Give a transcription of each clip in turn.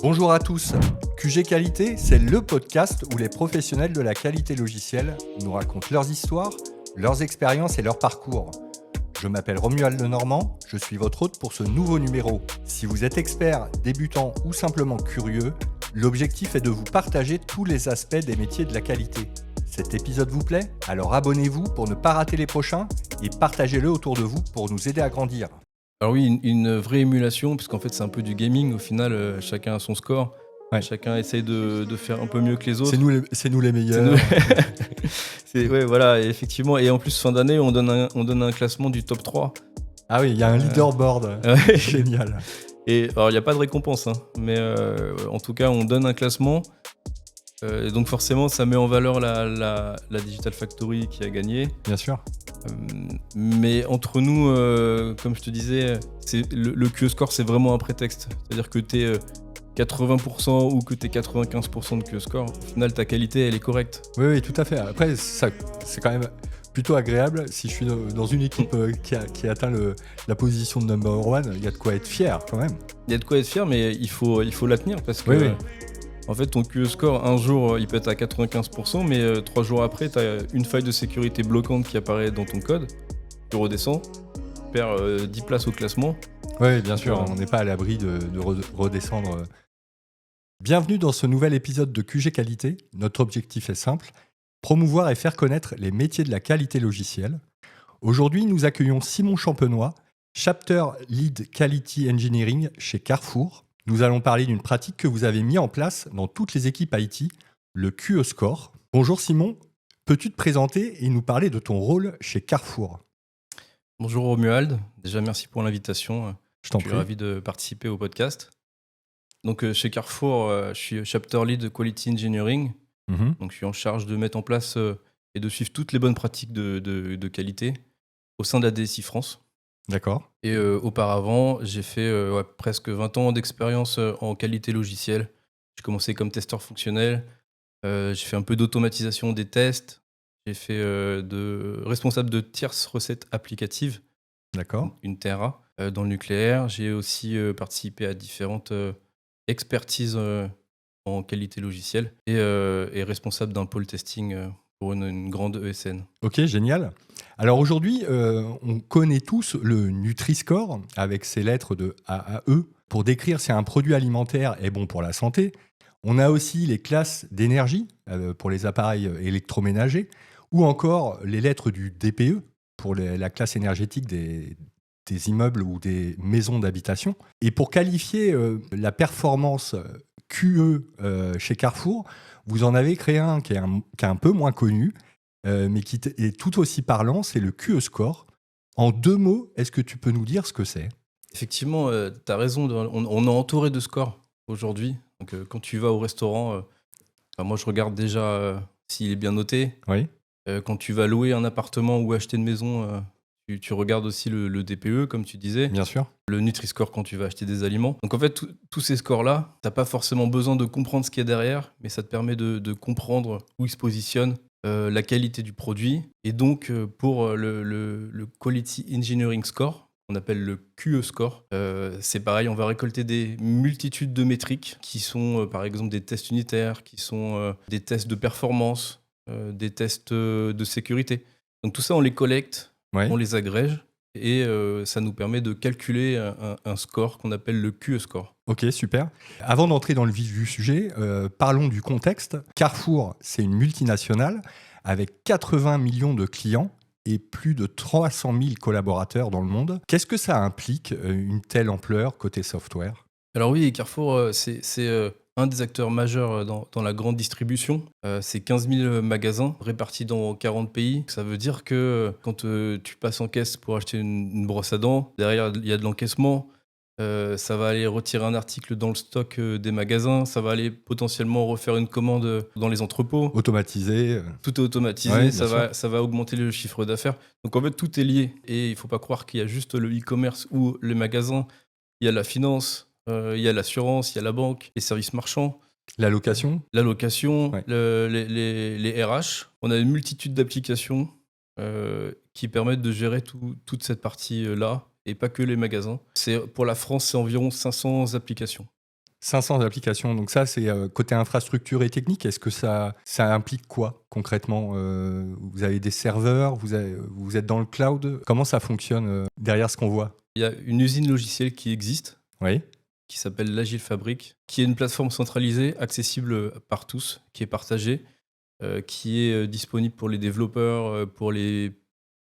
Bonjour à tous, QG Qualité, c'est le podcast où les professionnels de la qualité logicielle nous racontent leurs histoires, leurs expériences et leurs parcours. Je m'appelle Romuald Lenormand, je suis votre hôte pour ce nouveau numéro. Si vous êtes expert, débutant ou simplement curieux, l'objectif est de vous partager tous les aspects des métiers de la qualité. Cet épisode vous plaît? Alors abonnez-vous pour ne pas rater les prochains et partagez-le autour de vous pour nous aider à grandir. Alors oui, une vraie émulation, puisqu'en fait c'est un peu du gaming, au final chacun a son score, Ouais. chacun essaye de faire un peu mieux que les autres. C'est nous les C'est meilleurs. nous. Ouais, voilà, et effectivement, et en plus fin d'année on donne un classement du top 3. Ah oui, il y a un leaderboard. Ouais. Génial. Et alors il n'y a pas de récompense, mais en tout cas on donne un classement, et donc forcément ça met en valeur la Digital Factory qui a gagné. Bien sûr. Mais entre nous, comme je te disais, le QE score c'est vraiment un prétexte. C'est-à-dire que tu es 80% ou que tu es 95% de QE score, au final ta qualité elle est correcte. Oui, tout à fait. Après, c'est quand même plutôt agréable. Si je suis dans une équipe qui atteint la position de number one, il y a de quoi être fier quand même. Il y a de quoi être fier, mais il faut la tenir parce que Oui. en fait ton QE score un jour il peut être à 95%, mais 3 jours après tu as une faille de sécurité bloquante qui apparaît dans ton code, tu redescends, tu perds 10 places au classement. Oui, bien sûr, Voilà. on n'est pas à l'abri de redescendre. Bienvenue dans ce nouvel épisode de QG Qualité. Notre objectif est simple, promouvoir et faire connaître les métiers de la qualité logicielle. Aujourd'hui, nous accueillons Simon Champenois, Chapter Lead Quality Engineering chez Carrefour. Nous allons parler d'une pratique que vous avez mis en place dans toutes les équipes IT, le QE Score. Bonjour Simon, peux-tu te présenter et nous parler de ton rôle chez Carrefour? Bonjour Romuald, déjà merci pour l'invitation. Je t'en Je suis prie. ravi de participer au podcast. Donc chez Carrefour, je suis Chapter Lead Quality Engineering. Mhm. Donc je suis en charge de mettre en place et de suivre toutes les bonnes pratiques de qualité au sein de la DSI France. D'accord. Et auparavant, j'ai fait presque 20 ans d'expérience en qualité logicielle. J'ai commencé comme testeur fonctionnel. J'ai fait un peu d'automatisation des tests. J'ai fait responsable de tierces recettes applicatives, D'accord. une TRA, dans le nucléaire. J'ai aussi participé à différentes expertises en qualité logicielle et responsable d'un pôle testing pour une grande ESN. Ok, génial. Alors aujourd'hui, on connaît tous le Nutri-Score avec ses lettres de A à E pour décrire si un produit alimentaire est bon pour la santé. On a aussi les classes d'énergie pour les appareils électroménagers ou encore les lettres du DPE pour la classe énergétique des immeubles ou des maisons d'habitation. Et pour qualifier la performance QE chez Carrefour, vous en avez créé un qui est un peu moins connu, mais qui est tout aussi parlant, c'est le QE Score. En 2 mots, est-ce que tu peux nous dire ce que c'est? Effectivement, tu as raison, on est entouré de scores aujourd'hui. Donc quand tu vas au restaurant, moi je regarde déjà s'il est bien noté. Oui, Quand tu vas louer un appartement ou acheter une maison, tu regardes aussi le DPE, comme tu disais, bien sûr. le Nutri-Score quand tu vas acheter des aliments. Donc en fait, tous ces scores-là, tu n'as pas forcément besoin de comprendre ce qu'il y a derrière, mais ça te permet de comprendre où il se positionne, la qualité du produit. Et donc pour le Quality Engineering Score, on appelle le QE Score, c'est pareil, on va récolter des multitudes de métriques qui sont par exemple des tests unitaires, qui sont des tests de performance, des tests de sécurité. Donc tout ça, on les collecte, Ouais. on les agrège et ça nous permet de calculer un score qu'on appelle le QE Score. Ok, super. Avant d'entrer dans le vif du sujet, parlons du contexte. Carrefour, c'est une multinationale avec 80 millions de clients et plus de 300 000 collaborateurs dans le monde. Qu'est-ce que ça implique, une telle ampleur côté software? Alors oui, Carrefour, c'est un des acteurs majeurs dans la grande distribution. C'est 15 000 magasins répartis dans 40 pays. Ça veut dire que quand tu passes en caisse pour acheter une brosse à dents, derrière il y a de l'encaissement. Ça va aller retirer un article dans le stock des magasins. Ça va aller potentiellement refaire une commande dans les entrepôts. Automatisé. Tout est automatisé, Ouais, bien ça va augmenter le chiffre d'affaires. Donc en fait, tout est lié. Et il ne faut pas croire qu'il y a juste le e-commerce ou les magasins. Il y a la finance, il y a l'assurance, il y a la banque, les services marchands, La location? la location, Ouais. les RH. On a une multitude d'applications qui permettent de gérer toute cette partie-là et pas que les magasins. Pour la France, c'est environ 500 applications. 500 applications. Donc ça, c'est côté infrastructure et technique. Est-ce que ça implique quoi concrètement? Vous avez des serveurs, vous êtes dans le cloud. Comment ça fonctionne derrière ce qu'on voit? Il y a une usine logicielle qui existe, Oui, qui s'appelle l'Agile Fabric, qui est une plateforme centralisée, accessible par tous, qui est partagée, qui est disponible pour les développeurs, pour les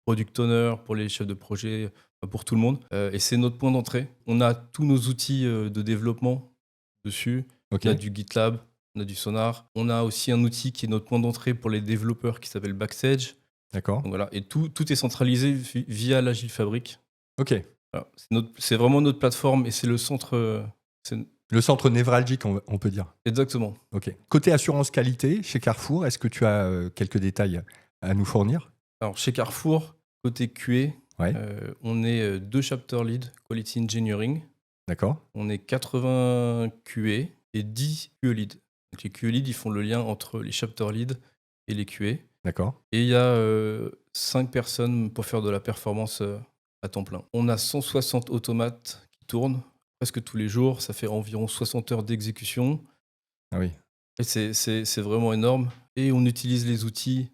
product owners, pour les chefs de projet, pour tout le monde. Et c'est notre point d'entrée. On a tous nos outils de développement dessus. ok, On a du GitLab, on a du Sonar. On a aussi un outil qui est notre point d'entrée pour les développeurs qui s'appelle Backstage. d'accord. Donc voilà. Et tout est centralisé via l'Agile Fabric. Ok. Voilà. C'est vraiment notre plateforme et c'est le centre. Le centre névralgique, on peut dire. Exactement. Ok. Côté assurance qualité, chez Carrefour, est-ce que tu as quelques détails à nous fournir? Alors chez Carrefour, côté QA, Ouais, on est 2 chapter lead Quality Engineering. d'accord. On est 80 QA et 10 QE lead. Donc les QE lead, ils font le lien entre les chapter lead et les QA. D'accord. Et il y a 5 personnes pour faire de la performance à temps plein. On a 160 automates qui tournent presque tous les jours. Ça fait environ 60 heures d'exécution. Ah oui. Et c'est vraiment énorme. Et on utilise les outils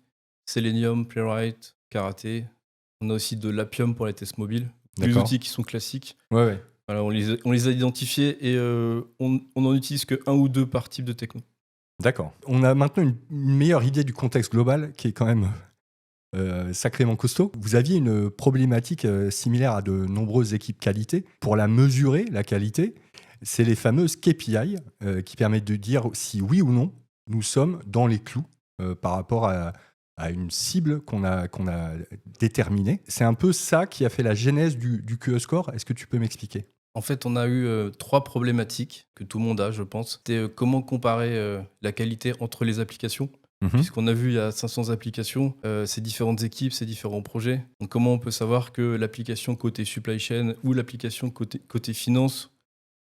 Selenium, Playwright, Karate. On a aussi de l'Appium pour les tests mobiles. Des D'accord. outils qui sont classiques. Ouais, ouais. Voilà, on les a identifiés et on n'en utilise que un ou deux par type de techno. D'accord. On a maintenant une meilleure idée du contexte global qui est quand même sacrément costaud. Vous aviez une problématique similaire à de nombreuses équipes qualité. Pour la mesurer, la qualité, c'est les fameuses KPI qui permettent de dire si oui ou non nous sommes dans les clous par rapport à une cible qu'on a déterminée. C'est un peu ça qui a fait la genèse du QE Score. Est-ce que tu peux m'expliquer? En fait, on a eu 3 problématiques que tout le monde a, je pense. C'était comment comparer la qualité entre les applications. Puisqu'on a vu, il y a 500 applications, ces différentes équipes, ces différents projets. Donc, comment on peut savoir que l'application côté supply chain ou l'application côté finance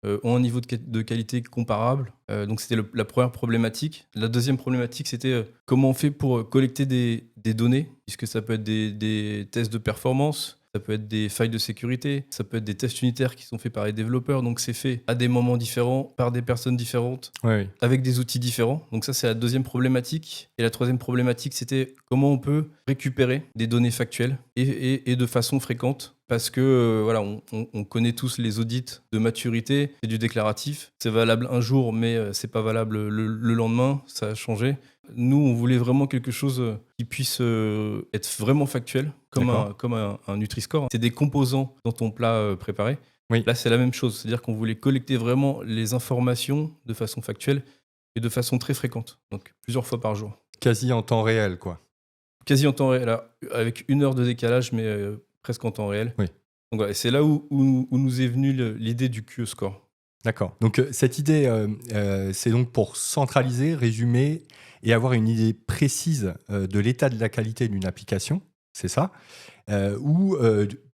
ont un niveau de qualité comparable? Donc, c'était la première problématique. La deuxième problématique, c'était comment on fait pour collecter des données, puisque ça peut être des tests de performance, ça peut être des failles de sécurité, ça peut être des tests unitaires qui sont faits par les développeurs. Donc, c'est fait à des moments différents, par des personnes différentes, Oui. avec des outils différents. Donc ça, c'est la deuxième problématique. Et la troisième problématique, c'était comment on peut récupérer des données factuelles et de façon fréquente. Parce que voilà, on connaît tous les audits de maturité, c'est du déclaratif. C'est valable un jour, mais c'est pas valable le lendemain, ça a changé. Nous, on voulait vraiment quelque chose qui puisse être vraiment factuel, comme un Nutri-Score. C'est des composants dans ton plat préparé. Oui. Là, c'est la même chose. C'est-à-dire qu'on voulait collecter vraiment les informations de façon factuelle et de façon très fréquente. Donc, plusieurs fois par jour. Quasi en temps réel, quoi. Quasi en temps réel, là, avec 1 heure de décalage, mais presque en temps réel. Oui. Donc, voilà, c'est là où nous est venue l'idée du QE Score. D'accord. Donc cette idée, c'est donc pour centraliser, résumer et avoir une idée précise de l'état de la qualité d'une application, c'est ça? Ou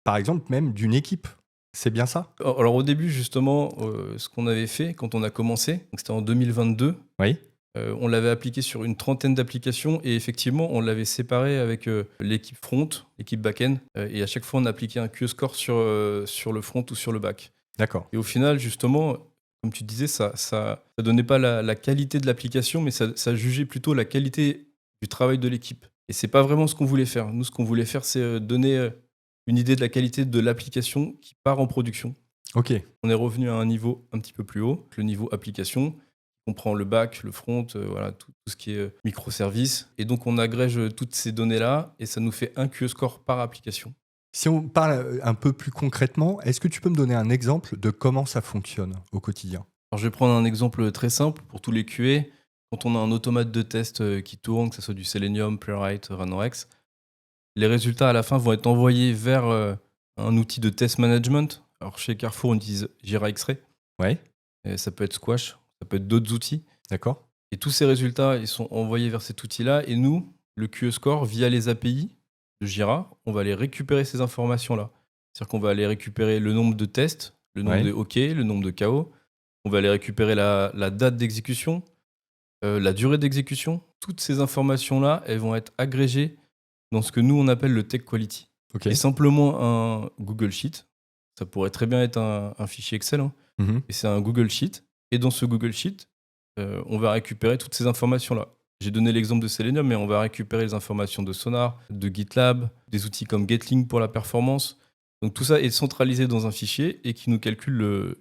par exemple même d'une équipe, c'est bien ça? Alors, au début, justement, ce qu'on avait fait quand on a commencé, donc c'était en 2022, Oui, on l'avait appliqué sur une trentaine d'applications et effectivement, on l'avait séparé avec l'équipe front, l'équipe back-end, et à chaque fois, on appliquait un QE Score sur le front ou sur le back. d'accord. Et au final, justement, comme tu disais, ça donnait pas la qualité de l'application, mais ça jugeait plutôt la qualité du travail de l'équipe. Et c'est pas vraiment ce qu'on voulait faire. Nous, ce qu'on voulait faire, c'est donner une idée de la qualité de l'application qui part en production. Ok, On est revenu à un niveau un petit peu plus haut, le niveau application, qui comprend le back, le front, voilà, tout ce qui est microservices. Et donc, on agrège toutes ces données-là et ça nous fait un QE Score par application. si on parle un peu plus concrètement, est-ce que tu peux me donner un exemple de comment ça fonctionne au quotidien? Alors, je vais prendre un exemple très simple pour tous les QA. Quand on a un automate de test qui tourne, que ce soit du Selenium, Playwright, RunRX, les résultats à la fin vont être envoyés vers un outil de test management. Alors chez Carrefour, on utilise Jira X-Ray. Ouais, Et ça peut être Squash, ça peut être d'autres outils. d'accord. Et tous ces résultats, ils sont envoyés vers cet outil-là. Et nous, le QE Score, via les API de Jira, on va aller récupérer ces informations-là. C'est-à-dire qu'on va aller récupérer le nombre de tests, le nombre de OK, le nombre de KO. On va aller récupérer la date d'exécution, la durée d'exécution. Toutes ces informations-là, elles vont être agrégées dans ce que nous, on appelle le Tech Quality. Ok. Et simplement un Google Sheet. Ça pourrait très bien être un fichier Excel. Hein. Mhm. Et c'est un Google Sheet. Et dans ce Google Sheet, on va récupérer toutes ces informations-là. J'ai donné l'exemple de Selenium, mais on va récupérer les informations de Sonar, de GitLab, des outils comme Gatling pour la performance. Donc tout ça est centralisé dans un fichier et qui nous calcule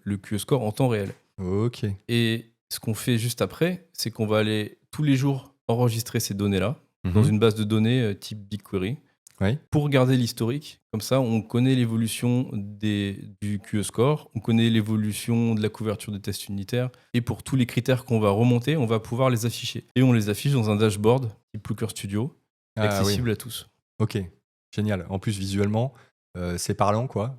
le QE score en temps réel. Ok. Et ce qu'on fait juste après, c'est qu'on va aller tous les jours enregistrer ces données-là dans Mhm. une base de données type BigQuery Ouais. pour garder l'historique. Comme ça, on connaît l'évolution du QE score, on connaît l'évolution de la couverture des tests unitaires. Et pour tous les critères qu'on va remonter, on va pouvoir les afficher. Et on les affiche dans un dashboard type Looker Studio, Ah oui. accessible à tous. Ok. Génial. En plus, visuellement, c'est parlant, quoi.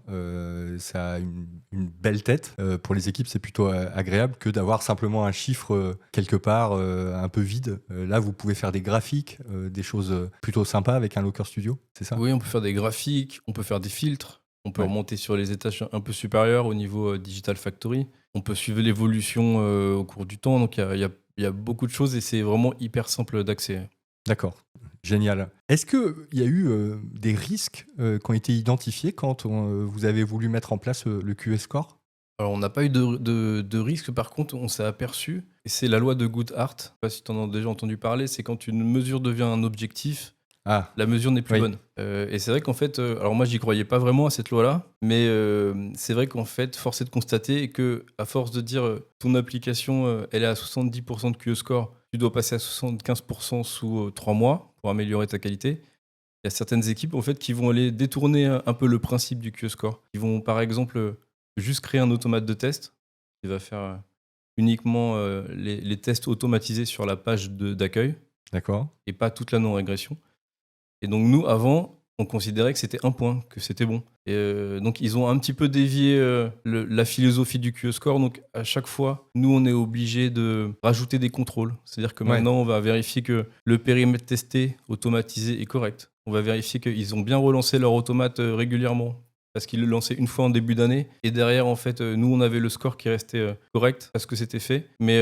Ça a une belle tête. Pour les équipes, c'est plutôt agréable que d'avoir simplement un chiffre quelque part un peu vide. Là, vous pouvez faire des graphiques, des choses plutôt sympas avec un Locker Studio, c'est ça? Oui, on peut faire des graphiques, on peut faire des filtres, on peut Ouais. remonter sur les étages un peu supérieurs au niveau Digital Factory. On peut suivre l'évolution au cours du temps. Donc, il y a beaucoup de choses et c'est vraiment hyper simple d'accès. D'accord. Génial. Est-ce qu'il y a eu des risques qui ont été identifiés quand vous avez voulu mettre en place le QS Score? Alors, on n'a pas eu de risque. Par contre, on s'est aperçu, et c'est la loi de Goodhart, je ne sais pas si tu en as déjà entendu parler, c'est quand une mesure devient un objectif, Ah, la mesure n'est plus oui. bonne. Et c'est vrai qu'en fait, alors moi, j'y croyais pas vraiment à cette loi-là, mais c'est vrai qu'en fait, force est de constater que à force de dire ton application, elle est à 70% de QE score, tu dois passer à 75% sous 3 mois pour améliorer ta qualité. Il y a certaines équipes en fait qui vont aller détourner un peu le principe du QE score. Ils vont par exemple juste créer un automate de test qui va faire uniquement les tests automatisés sur la page d'accueil D'accord. et pas toute la non-régression. Et donc nous, avant, on considérait que c'était un point, que c'était bon. Et donc ils ont un petit peu dévié la philosophie du QE score. Donc à chaque fois, nous, on est obligé de rajouter des contrôles. C'est-à-dire que Ouais. maintenant, on va vérifier que le périmètre testé, automatisé est correct. On va vérifier qu'ils ont bien relancé leur automate régulièrement. Parce qu'ils le lançaient une fois en début d'année. Et derrière, en fait, nous, on avait le score qui restait correct parce que c'était fait. Mais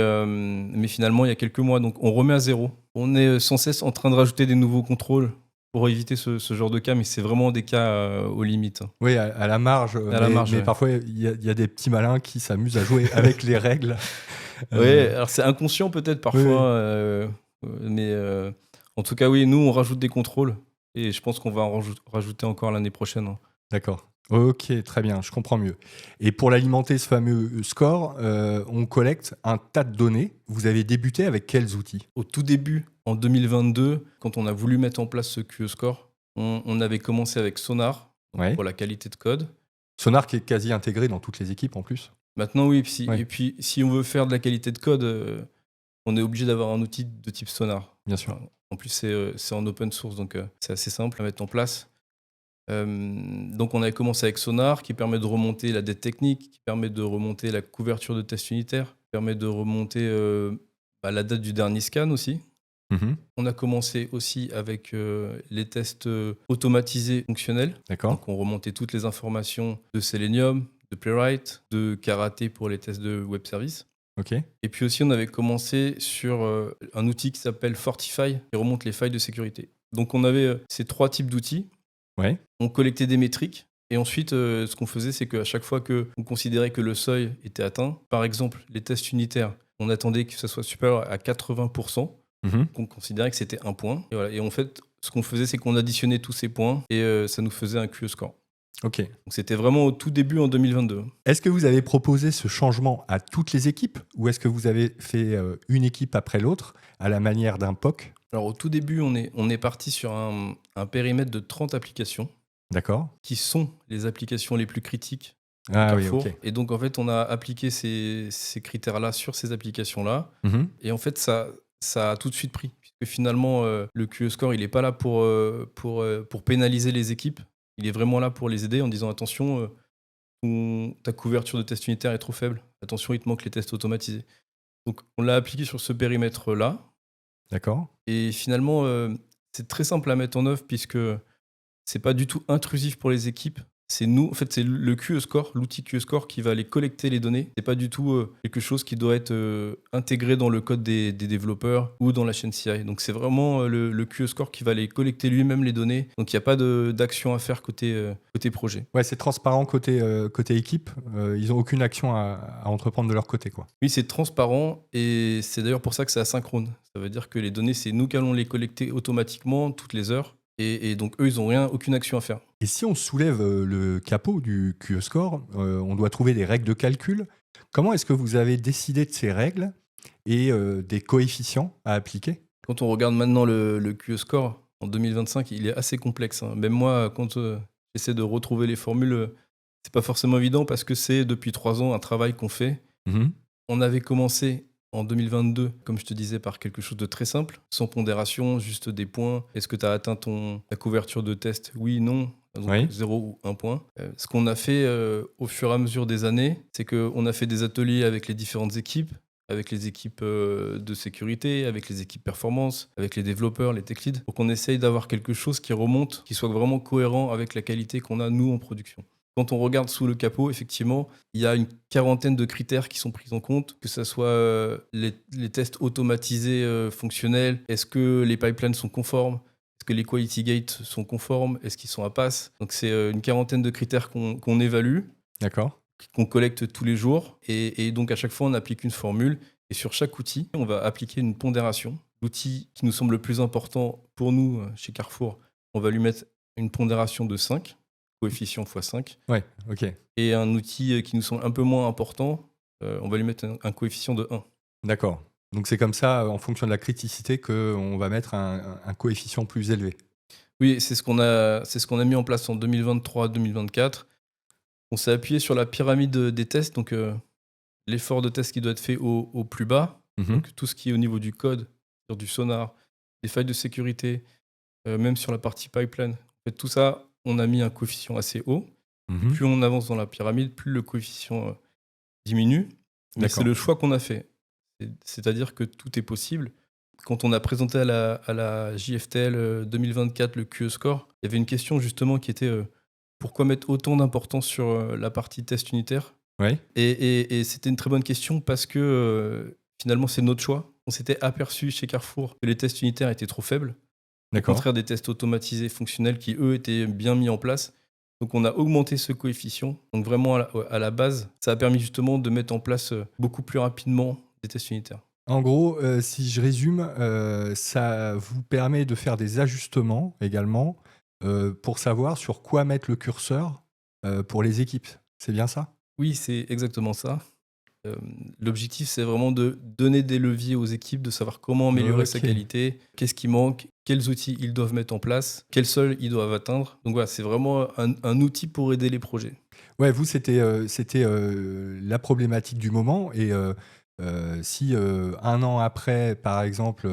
finalement, il y a quelques mois, donc on remet à zéro. On est sans cesse en train de rajouter des nouveaux contrôles pour éviter ce genre de cas, mais c'est vraiment des cas aux limites. Oui, à la marge. À la marge, mais ouais. parfois, il y a des petits malins qui s'amusent à jouer avec les règles. Oui, alors c'est inconscient peut-être parfois, mais en tout cas, oui, nous, on rajoute des contrôles et je pense qu'on va en rajouter encore l'année prochaine. D'accord. Ok, très bien, je comprends mieux. Et pour l'alimenter, ce fameux score, on collecte un tas de données. Vous avez débuté avec quels outils? Au tout début, en 2022, quand on a voulu mettre en place ce QE score, on avait commencé avec Sonar Ouais. pour la qualité de code. Sonar qui est quasi intégré dans toutes les équipes en plus. Maintenant, oui, Ouais. et puis si on veut faire de la qualité de code, on est obligé d'avoir un outil de type Sonar. Bien sûr. En plus, c'est en open source, donc c'est assez simple à mettre en place. Donc on avait commencé avec Sonar, qui permet de remonter la dette technique, qui permet de remonter la couverture de tests unitaires, qui permet de remonter la date du dernier scan aussi. Mhm. On a commencé aussi avec les tests automatisés fonctionnels. D'accord. Donc on remontait toutes les informations de Selenium, de Playwright, de Karate pour les tests de web service. Ok. Et puis aussi, on avait commencé sur un outil qui s'appelle Fortify, qui remonte les failles de sécurité. Donc on avait ces 3 types d'outils. Ouais. On collectait des métriques. Et ensuite, ce qu'on faisait, c'est qu'à chaque fois qu'on considérait que le seuil était atteint, par exemple, les tests unitaires, on attendait que ça soit supérieur à 80%, Mhm. qu'on considérait que c'était un point. Et, voilà. Et en fait, ce qu'on faisait, c'est qu'on additionnait tous ces points et ça nous faisait un QE score. Ok. Donc c'était vraiment au tout début en 2022. Est-ce que vous avez proposé ce changement à toutes les équipes ou est-ce que vous avez fait une équipe après l'autre à la manière d'un POC? Alors au tout début, on est parti sur un périmètre de 30 applications D'accord. qui sont les applications les plus critiques de Ah oui, Carrefour. ok. Et donc en fait, on a appliqué ces critères-là sur ces applications-là. Mhm. Et en fait, ça a tout de suite pris. Puisque finalement, le QE score, il n'est pas là pour pénaliser les équipes. Il est vraiment là pour les aider en disant attention, ta couverture de test unitaire est trop faible. Attention, il te manque les tests automatisés. Donc on l'a appliqué sur ce périmètre-là. D'accord. Et finalement, c'est très simple à mettre en œuvre puisque c'est pas du tout intrusif pour les équipes. c'est nous, en fait, c'est le QE Score, l'outil QE Score qui va aller collecter les données. C'est pas du tout quelque chose qui doit être intégré dans le code des développeurs ou dans la chaîne CI. Donc c'est vraiment le QE Score qui va aller collecter lui-même les données. Donc il n'y a pas d'action à faire côté projet. Ouais, c'est transparent côté équipe. Ils n'ont aucune action à entreprendre de leur côté, quoi. Oui, c'est transparent et c'est d'ailleurs pour ça que c'est asynchrone. Ça veut dire que les données, c'est nous qui allons les collecter automatiquement toutes les heures. Et donc eux, ils n'ont aucune action à faire. Et si on soulève le capot du QE Score, on doit trouver des règles de calcul. Comment est-ce que vous avez décidé de ces règles et des coefficients à appliquer? Quand on regarde maintenant le QE Score en 2025, il est assez complexe, hein. Même moi, quand j'essaie de retrouver les formules, c'est pas forcément évident parce que c'est depuis 3 ans un travail qu'on fait. Mhm. On avait commencé en 2022, comme je te disais, par quelque chose de très simple, sans pondération, juste des points. Est-ce que tu as atteint ta couverture de test? Oui, non. Donc Oui. 0 ou 1 point. Ce qu'on a fait au fur et à mesure des années, c'est qu'on a fait des ateliers avec les différentes équipes, avec les équipes de sécurité, avec les équipes performance, avec les développeurs, les tech leads, pour qu'on essaye d'avoir quelque chose qui remonte, qui soit vraiment cohérent avec la qualité qu'on a, nous, en production. Quand on regarde sous le capot, effectivement, il y a une quarantaine de critères qui sont pris en compte, que ce soit les tests automatisés fonctionnels, est-ce que les pipelines sont conformes, est-ce que les quality gates sont conformes, est-ce qu'ils sont à pass. Donc c'est une quarantaine de critères qu'on évalue, D'accord. qu'on collecte tous les jours, et donc à chaque fois on applique une formule, et sur chaque outil, on va appliquer une pondération. L'outil qui nous semble le plus important pour nous chez Carrefour, on va lui mettre une pondération de 5. Coefficient x5. Ouais, ok. Et un outil qui nous semble un peu moins important, on va lui mettre un coefficient de 1. D'accord. Donc c'est comme ça, en fonction de la criticité, qu'on va mettre un coefficient plus élevé. Oui, c'est ce qu'on a mis en place en 2023-2024. On s'est appuyé sur la pyramide des tests, donc l'effort de test qui doit être fait au plus bas. Mhm. Donc tout ce qui est au niveau du code, sur du sonar, des failles de sécurité, même sur la partie pipeline. En fait, tout ça, on a mis un coefficient assez haut. Mhm. Plus on avance dans la pyramide, plus le coefficient diminue. Mais D'accord. c'est le choix qu'on a fait. C'est-à-dire que tout est possible. Quand on a présenté à la JFTL 2024 le QE Score, il y avait une question justement qui était pourquoi mettre autant d'importance sur la partie test unitaire? Ouais. Et c'était une très bonne question parce que finalement c'est notre choix. On s'était aperçu chez Carrefour que les tests unitaires étaient trop faibles. Au D'accord. contraire des tests automatisés fonctionnels qui, eux, étaient bien mis en place. Donc on a augmenté ce coefficient. Donc vraiment à la base, ça a permis justement de mettre en place beaucoup plus rapidement des tests unitaires. En gros, si je résume, ça vous permet de faire des ajustements également pour savoir sur quoi mettre le curseur pour les équipes. C'est bien ça? Oui, c'est exactement ça. Euh, L'objectif, c'est vraiment de donner des leviers aux équipes, de savoir comment améliorer sa Ok. qualité, qu'est-ce qui manque, quels outils ils doivent mettre en place, quels seuils ils doivent atteindre. Donc voilà, c'est vraiment un outil pour aider les projets. Ouais, vous, c'était la problématique du moment. Et si 1 an après, par exemple,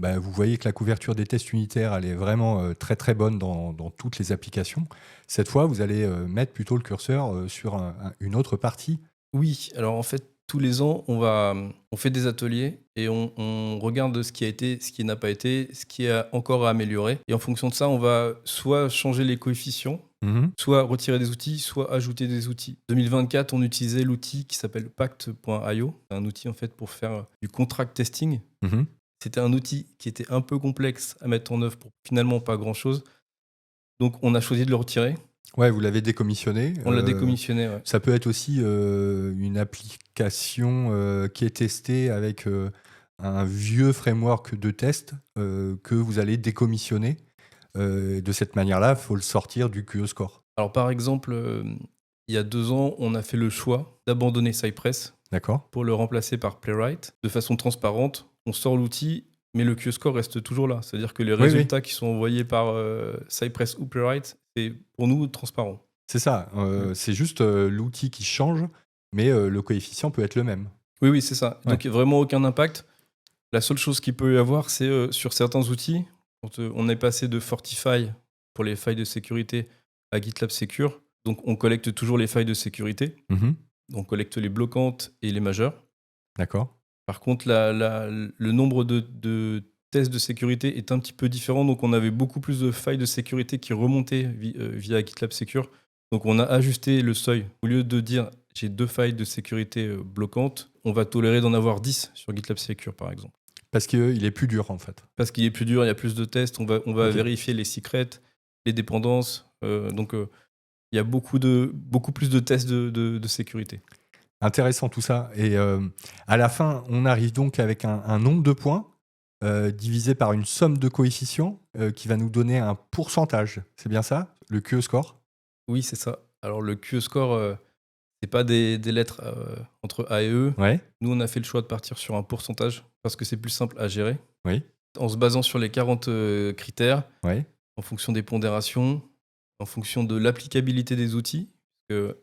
bah, vous voyez que la couverture des tests unitaires, elle est vraiment très très bonne dans toutes les applications, cette fois, vous allez mettre plutôt le curseur sur une autre partie. Oui, alors en fait, tous les ans, on fait des ateliers et on regarde ce qui a été, ce qui n'a pas été, ce qui est encore à améliorer. Et en fonction de ça, on va soit changer les coefficients, Mhm. soit retirer des outils, soit ajouter des outils. 2024, on utilisait l'outil qui s'appelle pact.io. C'est un outil en fait pour faire du contract testing. Mhm. C'était un outil qui était un peu complexe à mettre en œuvre pour finalement pas grand-chose. Donc on a choisi de le retirer. Ouais, vous l'avez décommissionné. On l'a décommissionné. Ouais. Ça peut être aussi une application qui est testée avec un vieux framework de test que vous allez décommissionner. De cette manière-là, il faut le sortir du QE Score. Alors par exemple, il y a 2 ans, on a fait le choix d'abandonner Cypress D'accord? pour le remplacer par Playwright. De façon transparente, on sort l'outil, mais le QE Score reste toujours là. C'est-à-dire que les Oui, résultats qui sont envoyés par Cypress ou Playwright, c'est pour nous transparent. c'est ça. C'est juste l'outil qui change, mais le coefficient peut être le même. Oui, oui, c'est ça. Ouais. Donc vraiment aucun impact. La seule chose qu'il peut y avoir, c'est sur certains outils, quand on est passé de Fortify pour les failles de sécurité à GitLab Secure. Donc on collecte toujours les failles de sécurité. Mhm. On collecte les bloquantes et les majeures. D'accord. Par contre, le nombre de tests de sécurité est un petit peu différent. Donc on avait beaucoup plus de failles de sécurité qui remontaient via GitLab Secure Donc on a ajusté le seuil. Au lieu de dire j'ai 2 failles de sécurité bloquantes, on va tolérer d'en avoir 10 sur GitLab Secure par exemple. Parce qu'il est plus dur, en fait. Parce qu'il est plus dur, il y a plus de tests, on va Ok. vérifier les secrets, les dépendances. Donc il y a beaucoup plus de tests de sécurité. Intéressant tout ça. Et à la fin, on arrive donc avec un nombre de points divisé par une somme de coefficients qui va nous donner un pourcentage. C'est bien ça, le QE score? Oui, c'est ça. Alors le QE score, c'est pas des lettres entre A et E. Ouais, Nous, on a fait le choix de partir sur un pourcentage parce que c'est plus simple à gérer. oui, En se basant sur les 40 critères, ouais, en fonction des pondérations, en fonction de l'applicabilité des outils.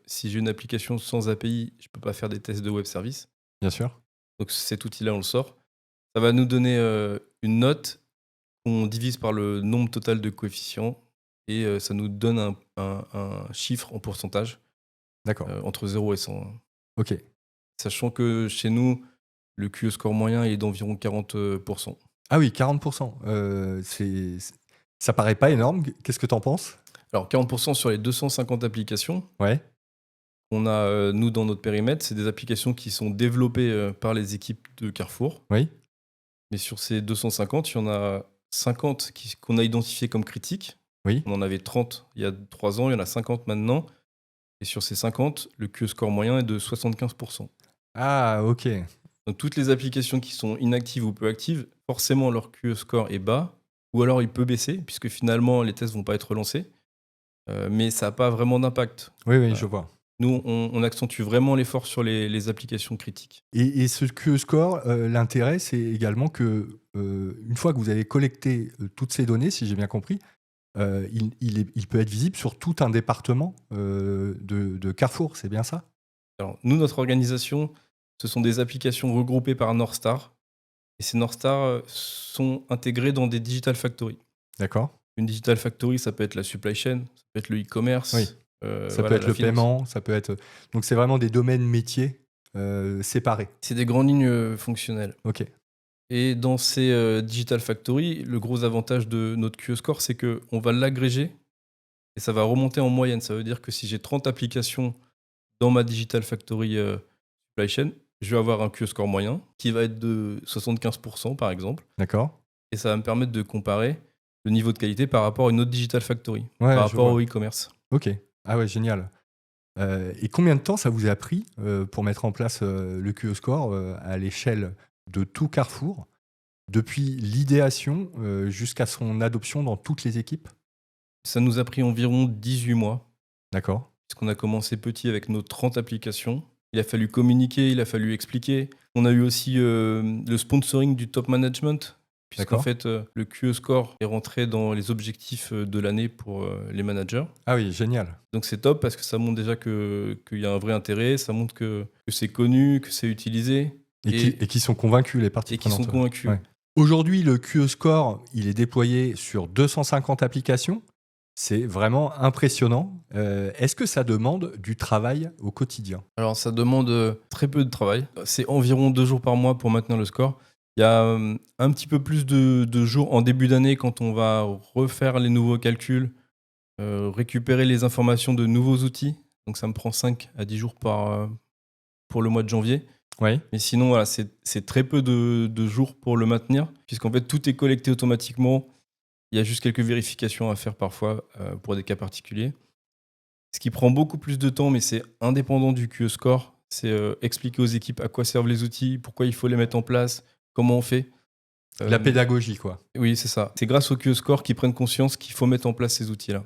Si j'ai une application sans API, je ne peux pas faire des tests de web service. bien sûr. Donc cet outil-là, on le sort. Ça va nous donner une note qu'on divise par le nombre total de coefficients et ça nous donne un chiffre en pourcentage D'accord. entre 0 et 100. Ok. Sachant que chez nous, le QE score moyen est d'environ 40%. Ah oui, 40%. Ça paraît pas énorme. Qu'est-ce que t'en penses? Alors 40% sur les 250 applications Ouais, qu'on a, nous, dans notre périmètre, c'est des applications qui sont développées par les équipes de Carrefour. oui, Mais sur ces 250, il y en a 50 qu'on a identifiées comme critiques. oui. On en avait 30 il y a 3 ans, il y en a 50 maintenant. Et sur ces 50, le QE score moyen est de 75%. Ah, ok. Donc toutes les applications qui sont inactives ou peu actives, forcément leur QE score est bas, ou alors il peut baisser, puisque finalement les tests vont pas être relancés. Mais ça n'a pas vraiment d'impact. Oui, oui, Voilà. je vois. Nous, on accentue vraiment l'effort sur les applications critiques. Et ce QE score, l'intérêt, c'est également que une fois que vous avez collecté toutes ces données, si j'ai bien compris, il peut être visible sur tout un département de Carrefour, c'est bien ça? Alors, nous, notre organisation, ce sont des applications regroupées par North Star. Et ces North Star sont intégrées dans des Digital Factory. D'accord. Une Digital Factory, ça peut être la supply chain, ça peut être le e-commerce, Oui. Ça peut voilà, être la le finance. paiement, ça peut être. Donc c'est vraiment des domaines métiers séparés. C'est des grandes lignes fonctionnelles. Ok. Et dans ces Digital Factory, le gros avantage de notre QE score, c'est qu'on va l'agréger et ça va remonter en moyenne. Ça veut dire que si j'ai 30 applications dans ma Digital Factory supply chain, je vais avoir un QE score moyen qui va être de 75% par exemple. D'accord. Et ça va me permettre de comparer le niveau de qualité par rapport à une autre Digital Factory, Ouais, par je rapport vois. au e-commerce. Ok. Ah ouais, génial. Et combien de temps ça vous a pris pour mettre en place le QE score à l'échelle de tout Carrefour, depuis l'idéation jusqu'à son adoption dans toutes les équipes? Ça nous a pris environ 18 mois, D'accord. puisqu'on a commencé petit avec nos 30 applications. Il a fallu communiquer, il a fallu expliquer. On a eu aussi le sponsoring du top management, puisqu'en D'accord. fait, le QE score est rentré dans les objectifs de l'année pour les managers. Ah oui, génial. Donc c'est top parce que ça montre déjà qu'il y a un vrai intérêt, ça montre que c'est connu, que c'est utilisé Et qui sont convaincus, les parties et qui sont prenantes. convaincus. Ouais. Aujourd'hui, le QE Score, il est déployé sur 250 applications. C'est vraiment impressionnant. Est-ce que ça demande du travail au quotidien? Alors ça demande très peu de travail. C'est environ 2 jours par mois pour maintenir le score. Il y a un petit peu plus de jours en début d'année quand on va refaire les nouveaux calculs, récupérer les informations de nouveaux outils. Donc ça me prend 5 à 10 jours pour le mois de janvier. Oui. Mais sinon, voilà, c'est très peu de jours pour le maintenir, puisqu'en fait tout est collecté automatiquement. Il y a juste quelques vérifications à faire parfois pour des cas particuliers. Ce qui prend beaucoup plus de temps, mais c'est indépendant du QE score, c'est expliquer aux équipes à quoi servent les outils, pourquoi il faut les mettre en place, comment on fait. La pédagogie, quoi. Oui, c'est ça. C'est grâce au QE score qu'ils prennent conscience qu'il faut mettre en place ces outils-là.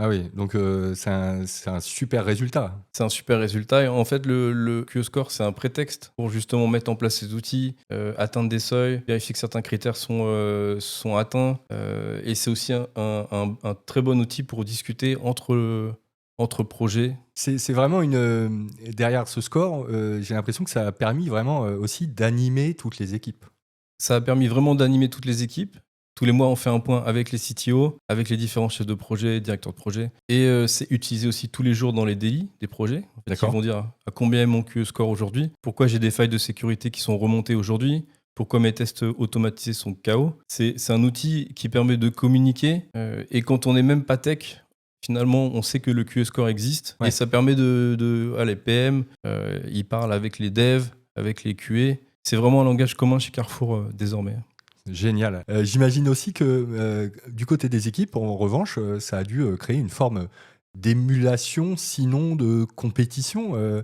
Ah oui, donc c'est un super résultat. C'est un super résultat. Et en fait, le QE score, c'est un prétexte pour justement mettre en place ces outils, atteindre des seuils, vérifier que certains critères sont atteints. Et c'est aussi un très bon outil pour discuter entre projets. C'est vraiment une. Derrière ce score, j'ai l'impression que ça a permis vraiment aussi d'animer toutes les équipes. Ça a permis vraiment d'animer toutes les équipes. Tous les mois, on fait un point avec les CTO, avec les différents chefs de projet, directeurs de projet. Et c'est utilisé aussi tous les jours dans les daily des projets. En fait, D'accord. ils vont dire à combien est mon QE score aujourd'hui, pourquoi j'ai des failles de sécurité qui sont remontées aujourd'hui, pourquoi mes tests automatisés sont KO. C'est un outil qui permet de communiquer. Et quand on n'est même pas tech, Finalement, on sait que le QE score existe Ouais. et ça permet les PM, ils parlent avec les devs, avec les QA. C'est vraiment un langage commun chez Carrefour désormais. Génial. J'imagine aussi que du côté des équipes, en revanche, ça a dû créer une forme d'émulation, sinon de compétition.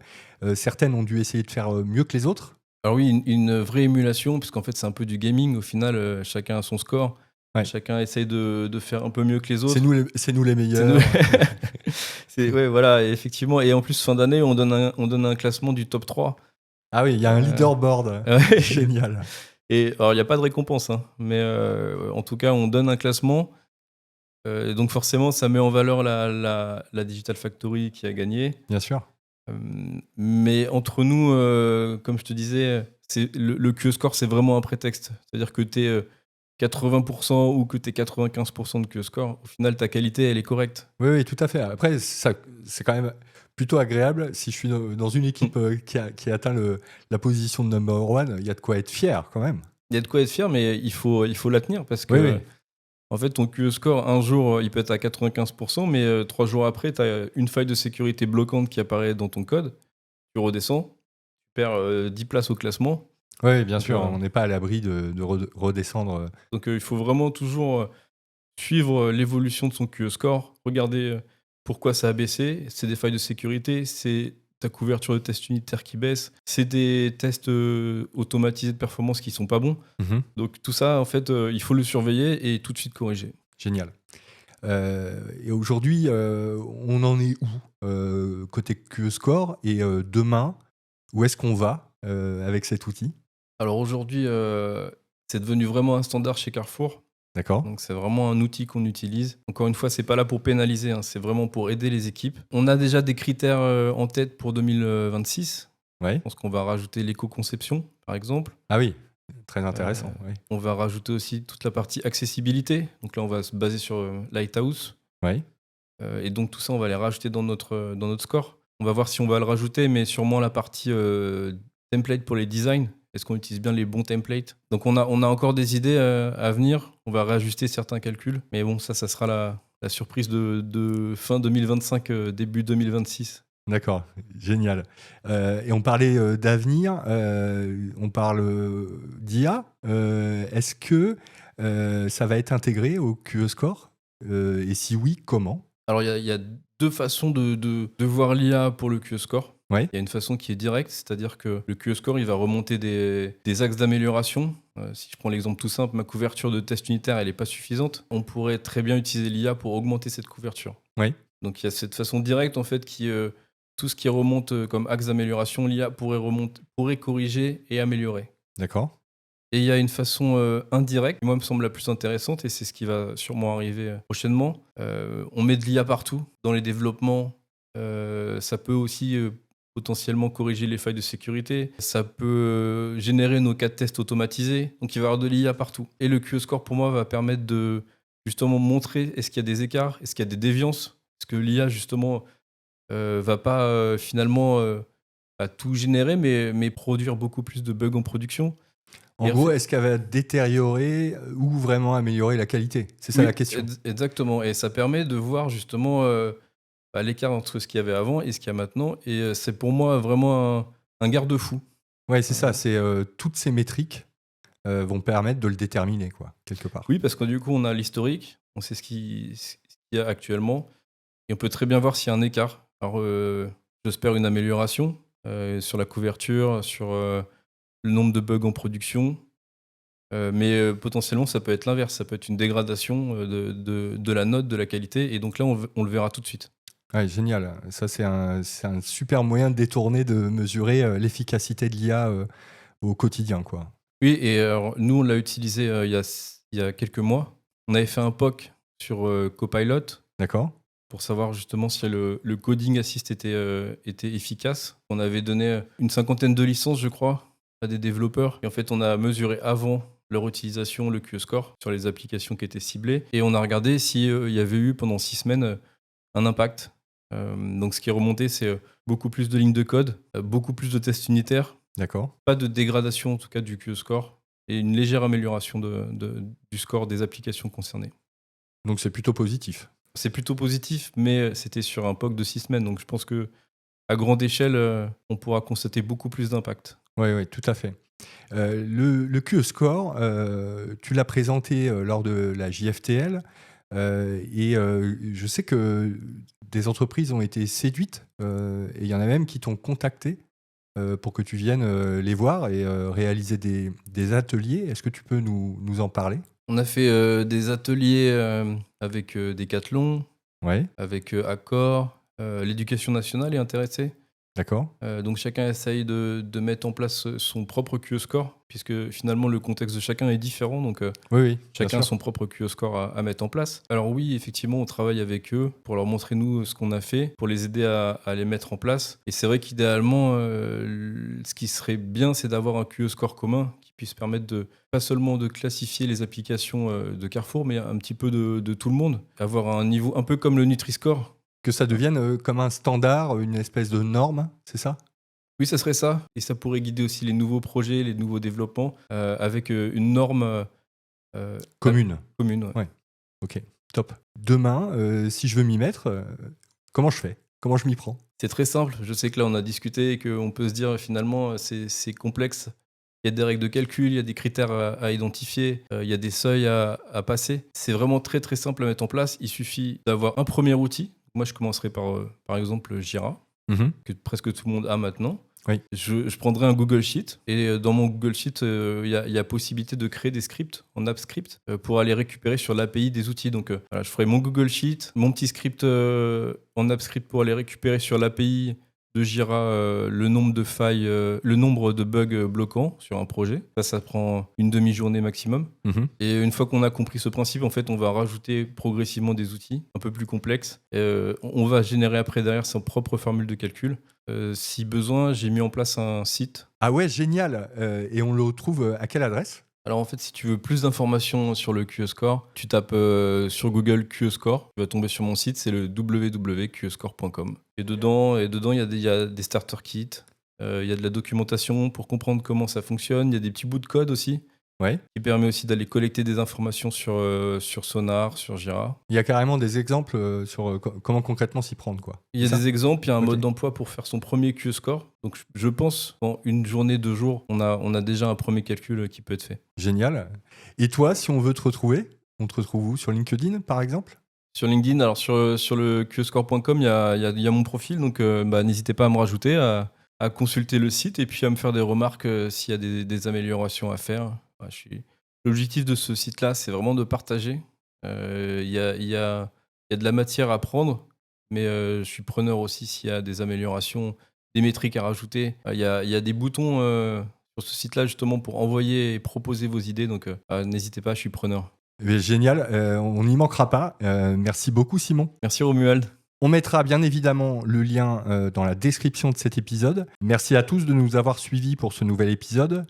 Certaines ont dû essayer de faire mieux que les autres. Alors oui, une vraie émulation, puisqu'en fait c'est un peu du gaming. Au final, chacun a son score. Ouais. Chacun essaye de faire un peu mieux que les autres. C'est nous les C'est meilleurs. nous- Ouais, voilà, et effectivement. Et en plus, fin d'année, on donne un classement du top 3. Ah oui, il y a un leaderboard. Ouais. Génial. Et alors, il n'y a pas de récompense, hein, mais en tout cas, on donne un classement. Et donc, forcément, ça met en valeur la Digital Factory qui a gagné. Bien sûr. Mais entre nous, comme je te disais, le QE score, c'est vraiment un prétexte. C'est-à-dire que tu es 80% ou que tu es 95% de QE score. Au final, ta qualité, elle est correcte. Oui, oui, tout à fait. Après, c'est quand même plutôt agréable. Si je suis dans une équipe qui a atteint la position de number one, il y a de quoi être fier quand même. Il y a de quoi être fier, mais il faut la tenir parce que, Oui, oui. en fait, ton QE score, un jour, il peut être à 95%, mais 3 jours après, tu as une faille de sécurité bloquante qui apparaît dans ton code. Tu redescends, tu perds 10 places au classement. Oui, bien Donc, sûr. On n'est pas à l'abri de redescendre. Donc, il faut vraiment toujours suivre l'évolution de son QE score, regarder pourquoi ça a baissé. C'est des failles de sécurité, c'est ta couverture de test unitaire qui baisse, c'est des tests automatisés de performance qui sont pas bons. Mhm. Donc tout ça, en fait, il faut le surveiller et tout de suite corriger. Génial. Et aujourd'hui, on en est où côté QE Score? Et demain, où est-ce qu'on va avec cet outil? Alors aujourd'hui, c'est devenu vraiment un standard chez Carrefour. D'accord. Donc c'est vraiment un outil qu'on utilise. Encore une fois, c'est pas là pour pénaliser, hein, c'est vraiment pour aider les équipes. On a déjà des critères en tête pour 2026. Ouais. Je pense qu'on va rajouter l'éco-conception, par exemple. Ah oui, très intéressant. Oui. On va rajouter aussi toute la partie accessibilité. Donc là, on va se baser sur Lighthouse. Ouais. Et donc tout ça, on va les rajouter dans notre score. On va voir si on va le rajouter, mais sûrement la partie template pour les designs. Est-ce qu'on utilise bien les bons templates? Donc on a encore des idées à venir. On va réajuster certains calculs. Mais bon, ça sera la surprise de fin 2025, début 2026. D'accord, génial. Et on parlait d'avenir, on parle d'IA. Est-ce que ça va être intégré au QE Score? Et si oui, comment? Alors il y a deux façons de voir l'IA pour le QE score. Ouais. Il y a une façon qui est directe, c'est-à-dire que le QE score, il va remonter des axes d'amélioration. Si je prends l'exemple tout simple, ma couverture de test unitaire, elle n'est pas suffisante. On pourrait très bien utiliser l'IA pour augmenter cette couverture. Ouais. Donc il y a cette façon directe, en fait, qui tout ce qui remonte comme axe d'amélioration, l'IA pourrait corriger et améliorer. D'accord. Et il y a une façon indirecte, qui moi me semble la plus intéressante, et c'est ce qui va sûrement arriver prochainement. On met de l'IA partout, dans les développements. Ça peut aussi potentiellement corriger les failles de sécurité. Ça peut générer nos cas de tests automatisés. Donc il va y avoir de l'IA partout. Et le QE Score, pour moi, va permettre de justement montrer est-ce qu'il y a des écarts, est-ce qu'il y a des déviances. Est-ce que l'IA, justement, va pas finalement pas tout générer, mais produire beaucoup plus de bugs en production. En gros, est-ce qu'elle va détériorer ou vraiment améliorer la qualité? C'est ça Oui, la question. Exactement. Et ça permet de voir justement l'écart entre ce qu'il y avait avant et ce qu'il y a maintenant. Et c'est pour moi vraiment un garde-fou. Ouais, c'est ça. C'est toutes ces métriques vont permettre de le déterminer, quoi, quelque part. Oui, parce que du coup, on a l'historique, on sait ce qu'il y a actuellement, et on peut très bien voir s'il y a un écart. Alors, j'espère une amélioration sur la couverture, sur le nombre de bugs en production. Mais potentiellement, ça peut être l'inverse. Ça peut être une dégradation de la note, de la qualité. Et donc là, on le verra tout de suite. Ouais, génial. Ça, c'est un super moyen de détourner, de mesurer l'efficacité de l'IA au quotidien, quoi. Oui, et alors, nous, on l'a utilisé il y a quelques mois. On avait fait un POC sur Copilot D'accord. pour savoir justement si le coding assist était efficace. On avait donné une 50aine de licences, je crois, à des développeurs. Et en fait, on a mesuré avant leur utilisation, le QE score, sur les applications qui étaient ciblées. Et on a regardé s'il y avait eu, pendant 6 semaines, un impact. Donc, ce qui est remonté, c'est beaucoup plus de lignes de code, beaucoup plus de tests unitaires. D'accord. Pas de dégradation, en tout cas, du QE score. Et une légère amélioration du score des applications concernées. Donc, c'est plutôt positif. C'est plutôt positif, mais c'était sur un POC de 6 semaines. Donc je pense que à grande échelle, on pourra constater beaucoup plus d'impact. Oui, tout à fait. Le QE Score, tu l'as présenté lors de la JFTL et je sais que des entreprises ont été séduites et il y en a même qui t'ont contacté pour que tu viennes les voir et réaliser des ateliers. Est-ce que tu peux nous en parler? On a fait des ateliers avec Decathlon, Oui, avec Accor, l'éducation nationale est intéressée. d'accord. Donc chacun essaye de mettre en place son propre QE score, puisque finalement le contexte de chacun est différent, donc Oui, bien chacun a sûr. son propre QE score à mettre en place. Alors oui, effectivement, on travaille avec eux pour leur montrer nous ce qu'on a fait, pour les aider à les mettre en place. Et c'est vrai qu'idéalement, ce qui serait bien, c'est d'avoir un QE score commun qui puisse permettre de pas seulement de classifier les applications de Carrefour, mais un petit peu de tout le monde. Avoir un niveau un peu comme le Nutri-Score. Que ça devienne comme un standard, une espèce de norme, c'est ça? Oui, ça serait ça. Et ça pourrait guider aussi les nouveaux projets, les nouveaux développements, avec une norme Commune. commune. Ouais. Ouais. Ok, top. Demain, si je veux m'y mettre, comment je fais? Comment je m'y prends? C'est très simple. Je sais que là, on a discuté et qu'on peut se dire finalement, c'est complexe. Il y a des règles de calcul, il y a des critères à identifier, il y a des seuils à passer. C'est vraiment très très simple à mettre en place. Il suffit d'avoir un premier outil. Moi, je commencerai par exemple Jira, Mhm. que presque tout le monde a maintenant. Oui. Je prendrai un Google Sheet et dans mon Google Sheet, il y a possibilité de créer des scripts en app script pour aller récupérer sur l'API des outils. Donc voilà, je ferai mon Google Sheet, mon petit script en app script pour aller récupérer sur l'API de Jira le nombre de failles, le nombre de bugs bloquants sur un projet. Ça prend une demi-journée maximum. Mhm. Et une fois qu'on a compris ce principe, en fait, on va rajouter progressivement des outils un peu plus complexes. On va générer après derrière son propre formule de calcul. Si besoin, j'ai mis en place un site. Ah ouais, génial. Et on le trouve à quelle adresse? Alors en fait, si tu veux plus d'informations sur le QE Score, tu tapes sur Google QE Score, tu vas tomber sur mon site, c'est le www.qescore.com. Et dedans, il y a des starter kits, il y a de la documentation pour comprendre comment ça fonctionne, il y a des petits bouts de code aussi, Ouais. qui permet aussi d'aller collecter des informations sur Sonar, sur Jira. Il y a carrément des exemples sur comment concrètement s'y prendre, quoi. Il y a C'est ça? des exemples, il y a un Ok. mode d'emploi pour faire son premier QE Score. Donc je pense, en une journée, 2 jours, on a déjà un premier calcul qui peut être fait. Génial. Et toi, si on veut te retrouver, on te retrouve où? Sur LinkedIn, par exemple? Sur LinkedIn, alors sur le qscore.com, il y a mon profil, donc n'hésitez pas à me rajouter, à consulter le site et puis à me faire des remarques s'il y a des améliorations à faire. L'objectif de ce site-là, c'est vraiment de partager. Il y a de la matière à prendre, mais je suis preneur aussi s'il y a des améliorations, des métriques à rajouter. Il y a des boutons sur ce site-là justement pour envoyer et proposer vos idées, donc n'hésitez pas, je suis preneur. Mais génial, on n'y manquera pas. Merci beaucoup, Simon. Merci Romuald. On mettra bien évidemment le lien dans la description de cet épisode. Merci à tous de nous avoir suivis pour ce nouvel épisode.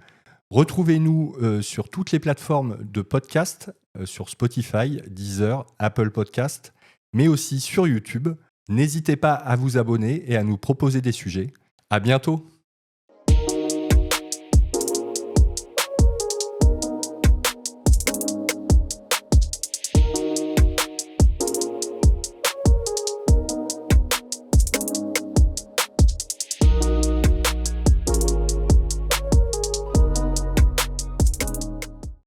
Retrouvez-nous sur toutes les plateformes de podcast, sur Spotify, Deezer, Apple Podcast, mais aussi sur YouTube. N'hésitez pas à vous abonner et à nous proposer des sujets. À bientôt.